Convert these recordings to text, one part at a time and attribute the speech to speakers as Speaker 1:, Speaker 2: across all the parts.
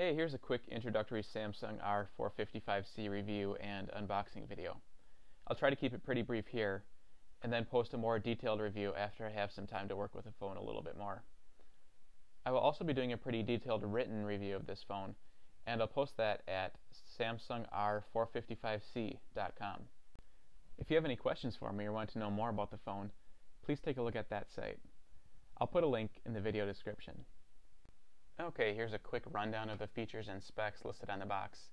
Speaker 1: Hey, here's a quick introductory Samsung r455c review and unboxing video. I'll try to keep it pretty brief here, and then post a more detailed review after I have some time to work with the phone a little bit more. I will also be doing a pretty detailed written review of this phone, and I'll post that at samsungur455c.com. If you have any questions for me or want to know more about the phone, please take a look at that site. I'll put a link in the video description. Okay, here's a quick rundown of the features and specs listed on the box.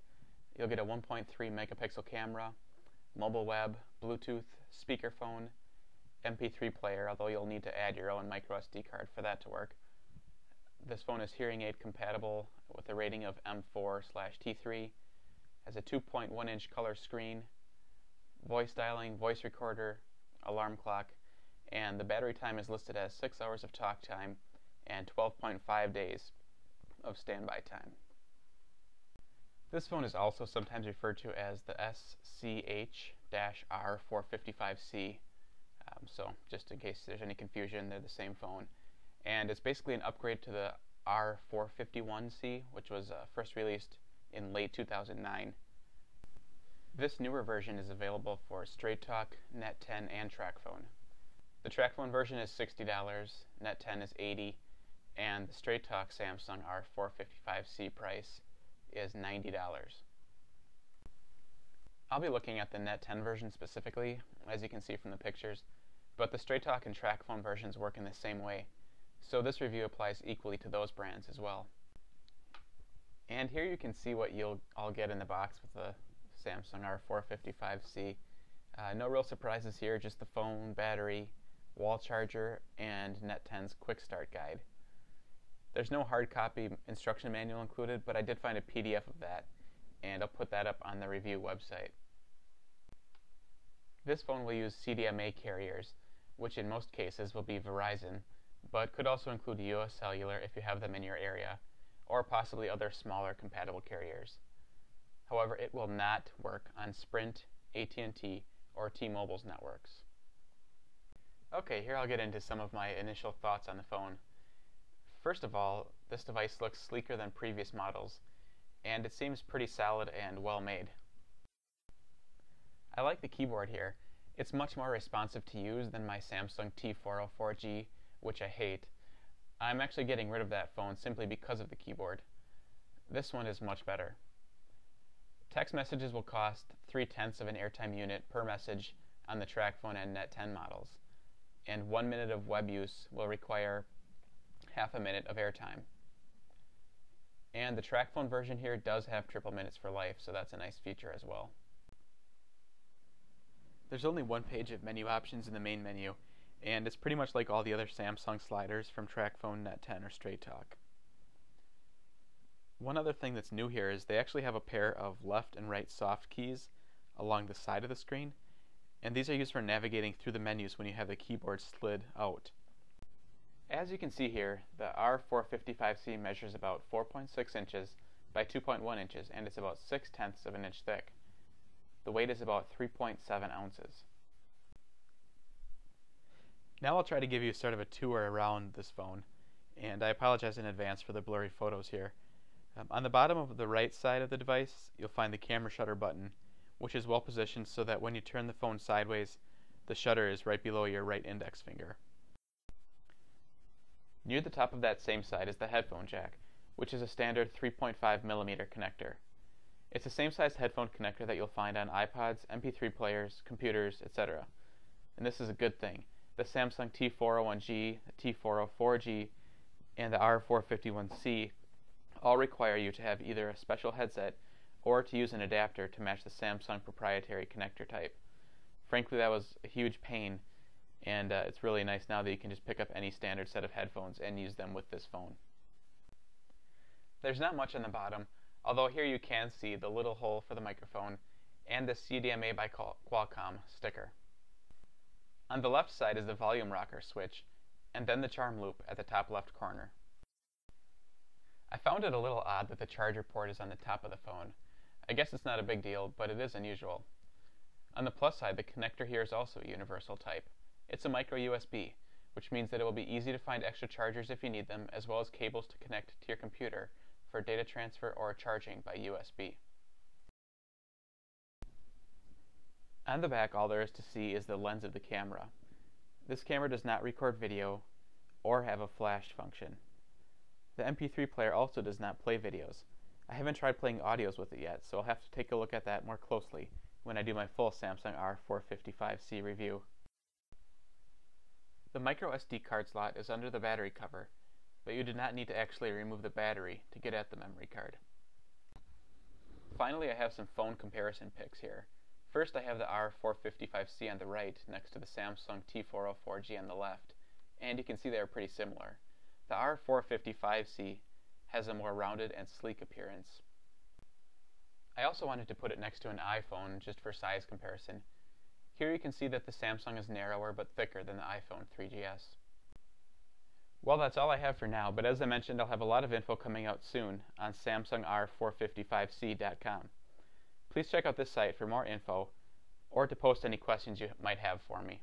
Speaker 1: You'll get a 1.3 megapixel camera, mobile web, Bluetooth, speakerphone, MP3 player, although you'll need to add your own microSD card for that to work. This phone is hearing aid compatible with a rating of M4/T3, has a 2.1 inch color screen, voice dialing, voice recorder, alarm clock, and the battery time is listed as 6 hours of talk time and 12.5 days of standby time. This phone is also sometimes referred to as the SCH-R455C, so just in case there's any confusion, they're the same phone. And it's basically an upgrade to the r451c, which was first released in late 2009. This newer version is available for Straight Talk, Net10 and TracFone. The TracFone version is $60, Net10 is $80, and the Straight Talk Samsung r455c price is $90. I'll be looking at the Net10 version specifically, as you can see from the pictures, but the Straight Talk and TracFone versions work in the same way, so this review applies equally to those brands as well. And here you can see what you'll all get in the box with the Samsung r455c. No real surprises here, just the phone, battery, wall charger, and Net10's quick start guide. There's no hard copy instruction manual included, but I did find a PDF of that, and I'll put that up on the review website. This phone will use CDMA carriers, which in most cases will be Verizon, but could also include US Cellular if you have them in your area, or possibly other smaller compatible carriers. However, it will not work on Sprint, AT&T, or T-Mobile's networks. Okay, here I'll get into some of my initial thoughts on the phone. First of all, this device looks sleeker than previous models, and it seems pretty solid and well made. I like the keyboard here. It's much more responsive to use than my Samsung T404G, which I hate. I'm actually getting rid of that phone simply because of the keyboard. This one is much better. Text messages will cost 0.3 of an airtime unit per message on the TracFone and Net10 models, and 1 minute of web use will require half a minute of airtime. And the TracFone version here does have triple minutes for life, so that's a nice feature as well. There's only one page of menu options in the main menu, and it's pretty much like all the other Samsung sliders from TracFone, Net10, or Straight Talk. One other thing that's new here is they actually have a pair of left and right soft keys along the side of the screen, and these are used for navigating through the menus when you have the keyboard slid out. As you can see here, the r455c measures about 4.6 inches by 2.1 inches, and it's about 0.6 of an inch thick. The weight is about 3.7 ounces. Now I'll try to give you sort of a tour around this phone, and I apologize in advance for the blurry photos here. On the bottom of the right side of the device, you'll find the camera shutter button, which is well positioned so that when you turn the phone sideways, the shutter is right below your right index finger. Near the top of that same side is the headphone jack, which is a standard 3.5mm connector. It's the same size headphone connector that you'll find on iPods, MP3 players, computers, etc. And this is a good thing. The Samsung T401G, the T404G, and the R451C all require you to have either a special headset or to use an adapter to match the Samsung proprietary connector type. Frankly, that was a huge pain, and it's really nice now that you can just pick up any standard set of headphones and use them with this phone. There's not much on the bottom, although here you can see the little hole for the microphone and the CDMA by Qualcomm sticker. On the left side is the volume rocker switch, and then the charm loop at the top left corner. I found it a little odd that the charger port is on the top of the phone. I guess it's not a big deal, but it is unusual. On the plus side, the connector here is also a universal type. It's a micro USB, which means that it will be easy to find extra chargers if you need them, as well as cables to connect to your computer for data transfer or charging by USB. On the back, all there is to see is the lens of the camera. This camera does not record video or have a flash function. The MP3 player also does not play videos. I haven't tried playing audios with it yet, so I'll have to take a look at that more closely when I do my full Samsung r455c review. The microSD card slot is under the battery cover, but you do not need to actually remove the battery to get at the memory card. Finally, I have some phone comparison pics here. First, I have the r455c on the right next to the Samsung T404G on the left, and you can see they are pretty similar. The r455c has a more rounded and sleek appearance. I also wanted to put it next to an iPhone just for size comparison. Here you can see that the Samsung is narrower but thicker than the iPhone 3GS. Well, that's all I have for now, but as I mentioned, I'll have a lot of info coming out soon on SamsungR455c.com. Please check out this site for more info or to post any questions you might have for me.